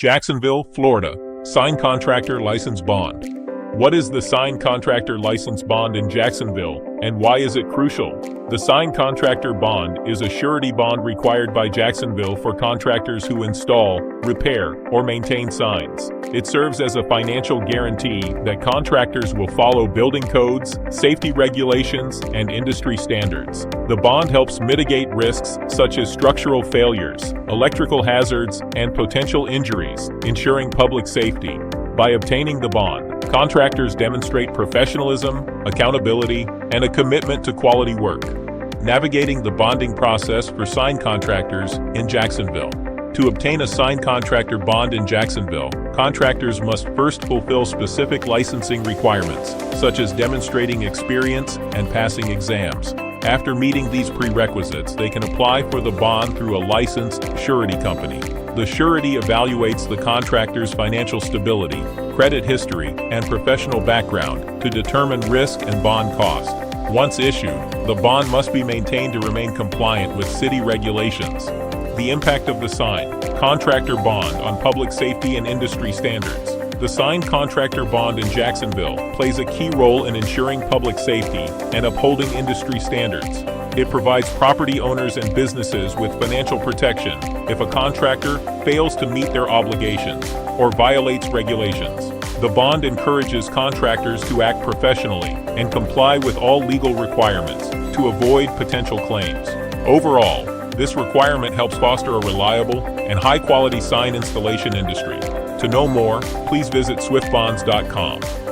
Jacksonville, Florida. Signed Contractor License Bond. What is the Signed Contractor License Bond in Jacksonville, and why is it crucial? The Signed Contractor Bond is a surety bond required by Jacksonville for contractors who install, repair, or maintain signs. It serves as a financial guarantee that contractors will follow building codes, safety regulations, and industry standards. The bond helps mitigate risks such as structural failures, electrical hazards, and potential injuries, ensuring public safety. By obtaining the bond, contractors demonstrate professionalism, accountability, and a commitment to quality work. Navigating the bonding process for signed contractors in Jacksonville. To obtain a signed contractor bond in Jacksonville, contractors must first fulfill specific licensing requirements, such as demonstrating experience and passing exams. After meeting these prerequisites, they can apply for the bond through a licensed surety company. The surety evaluates the contractor's financial stability, credit history, and professional background to determine risk and bond cost. Once issued, the bond must be maintained to remain compliant with city regulations. The impact of the signed contractor bond on public safety and industry standards. The signed contractor bond in Jacksonville plays a key role in ensuring public safety and upholding industry standards. It provides property owners and businesses with financial protection if a contractor fails to meet their obligations or violates regulations. The bond encourages contractors to act professionally and comply with all legal requirements to avoid potential claims. Overall, this requirement helps foster a reliable and high-quality sign installation industry. To know more, please visit swiftbonds.com.